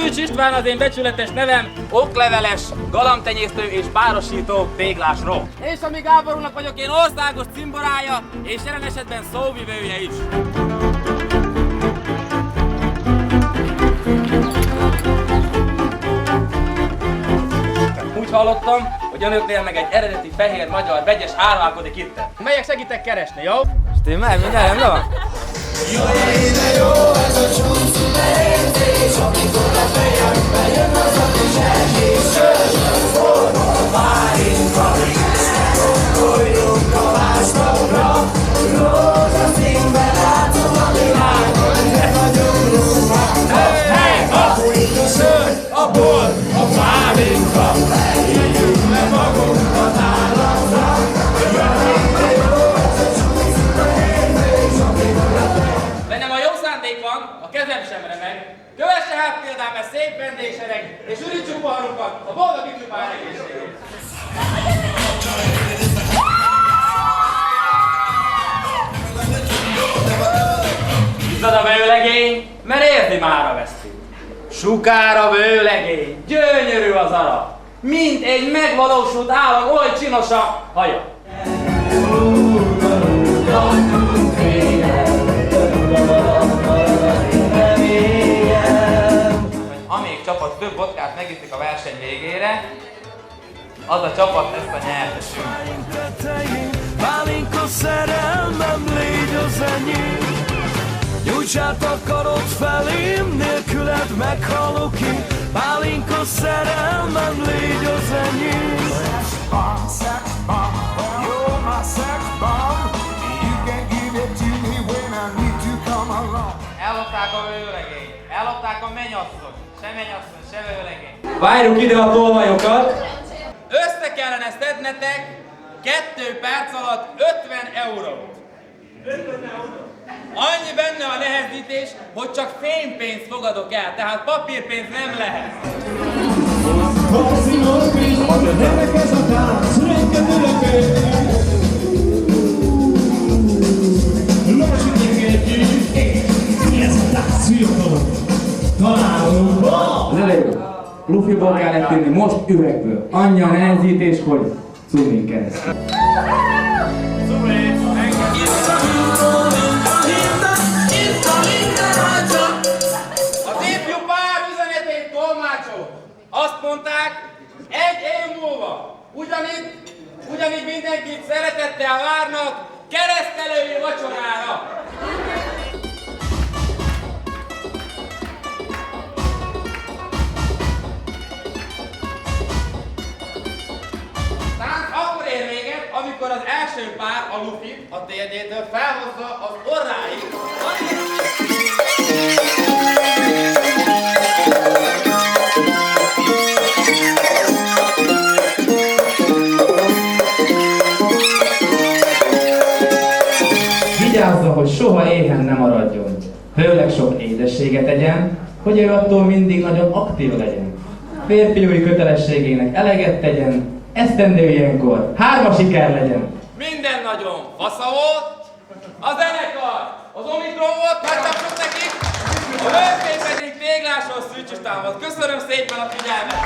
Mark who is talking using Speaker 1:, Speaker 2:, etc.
Speaker 1: Szűcs István az én becsületes nevem, okleveles, galambtenyésztő és párosító téglásról. És ami Gáborúnak vagyok én országos cimborája, és jelen esetben szóvivője is. Úgy hallottam, hogy önöknél meg egy eredeti fehér magyar vegyes árválkodik itt. Megyek segítek keresni, jó? Stimmel, minden rendben van?
Speaker 2: Jaj, de jó ez a csúszú érzés, amikor a fejembe jön az a kis egész sörös forró pálinka. Gondoljunk a másnapra, rózsaszínben látom a világon, de vagyunk róla. Akkor itt a sör, a bor, a pálinka, éljünk le magunkat államra. Jaj, de jó ez a csúszú érzés, amikor a
Speaker 1: Bennem a jó szándék van, a kezem sem remeg. Kövesse hát példám ezt szép vendégsereg, és ürítsük poharunkat a boldog ifjú pár egészségét. Izzad a vőlegény, mert érdi már a veszti. Sukár a vőlegény, gyönyörű az ara, mint egy megvalósult állam, oly csinos a haja. Amíg csapat több vodkát megiszik a verseny végére, az a csapat lesz a nyertesünk.
Speaker 3: Pálinka szerelmem, légy az enyém. Nyújts át a karod felém, nélküled meghalok én. Pálinka szerelmem, légy az enyém.
Speaker 2: sex bomb, you're my sex bomb. You can give it to me when I need to come along.
Speaker 1: Ellopták a vőlegényt, ellopták a mennyasszony, se mennyasszony, se vőlegény. Várjuk ide a tolvajokat! Össze kellene szednetek 2 perc alatt 50 eurót. 50 euró? Annyi benne a nehezítés, hogy csak fénypénzt fogadok el, tehát papírpénz nem lehet.
Speaker 4: Az elején lufiból kellett tenni, most üvegből. Annyi a nehezítés, hogy cummin keresztül.
Speaker 1: Az ifjú pár üzenetét tolmácsol. Azt mondták, 1 év múlva ugyanígy mindenkit szeretettel várnak keresztelői vacsorára. Tánc akkor ér véget, amikor az első pár a lufit a térdjétől felhozza az orráig.
Speaker 4: Vigyázza, hogy soha éhen ne maradjon. Főleg sok édességet egyen, hogy ő attól mindig nagyon aktív legyen. Férfiúi kötelességének eleget tegyen, esztendő ilyenkor 3 siker legyen.
Speaker 1: Minden nagyon fasza volt, a zenekar, az Omikron volt, megtapsok nekik, a hősvény pedig Téglásról Szűcs István volt. Köszönöm szépen a figyelmet!